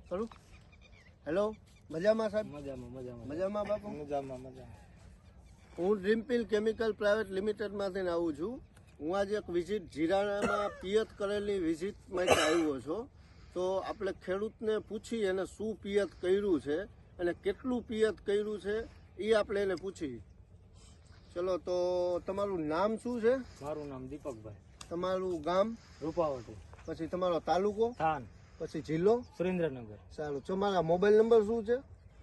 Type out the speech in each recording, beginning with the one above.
કરું. હેલો, મજામાં સાહેબ? મજામાં બાપુ? મજામાં. હું ડ્રીમપિલ કેમિકલ પ્રાઇવેટ લિમિટેડમાંથી આવું છું. હું આજે એક વિઝિટ જીરામાં પિયત કરેલી વિઝિટ માટે આવ્યો છું. તો આપણે ખેડૂતને પૂછી અને શું પિયત કર્યું છે અને કેટલું પિયત કર્યું છે એ આપણે એને પૂછી. ચલો, તો તમારું નામ શું છે? મારું નામ દીપકભાઈ. તમારું ગામ? રૂપાવટી. પછી તમારો તાલુકો? થાન. પછી જિલ્લો? સુરેન્દ્રનગર. સારું. તમારા મોબાઈલ નંબર શું છે?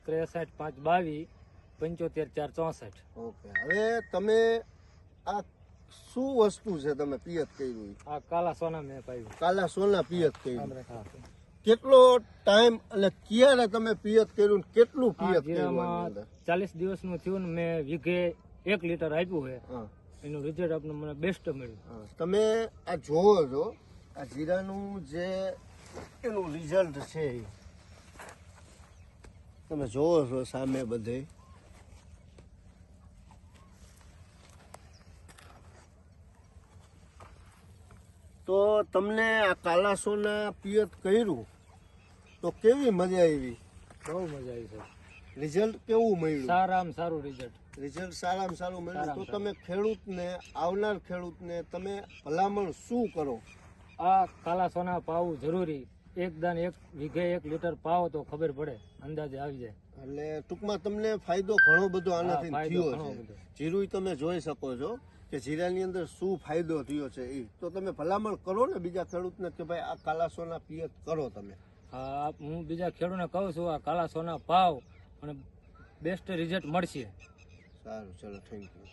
63 522 75 464. ઓકે. હવે તમે આ શું વસ્તુ છે તમે પિયત કર્યું? આ કાલા સોના મેં પાયું. કાલા સોના પિયત કર્યું. હા. કેટલો ટાઈમ અને ક્યારે તમે પિયત કર્યું ને કેટલું પિયત કર્યું આની જીરામાં અંદર? 40 દિવસનું થયું ને મેં વીઘે 1 લીટર આપ્યું છે. હા, એનું રિઝલ્ટ આપણે મને બેસ્ટ મળ્યું. હા. તમે આ જોવો છો આ જીરાનું જે એનું રિઝલ્ટ છે એ તમે જોવો છો સામે બધે. તો તમને આ કાલા સોના પિયત કર્યું તો કેવી મજા આવી? બહુ મજા આવી છે. રિઝલ્ટ કેવું મળ્યું? સારામાં સારું રિઝલ્ટ. રિઝલ્ટ સારામાં સારું મળ્યું. તો સારામાં તમે ખેડૂતને, આવનાર ખેડૂતને તમે ભલામણ શું કરો? આ કાલા સોના પાવું જરૂરી. એક દાન 1 વીઘે 1 લીટર પાવો તો ખબર પડે, અંદાજે આવી જાય. એટલે ટૂંકમાં તમને ફાયદો ઘણો બધો આનાથી ફાયદો થયો ઘણો છે. બધો. જીરું તમે જોઈ શકો છો કે જીરાની અંદર શું ફાયદો થયો છે એ. તો તમે ભલામણ કરો ને બીજા ખેડૂતને કે ભાઈ આ કાલા સોના પિયત કરો તમે. હા, હું બીજા ખેડૂતને કહું છું આ કાલા સોના પાવ અને બેસ્ટ રિઝલ્ટ મળશે. સારું, ચલો, થેન્ક યુ.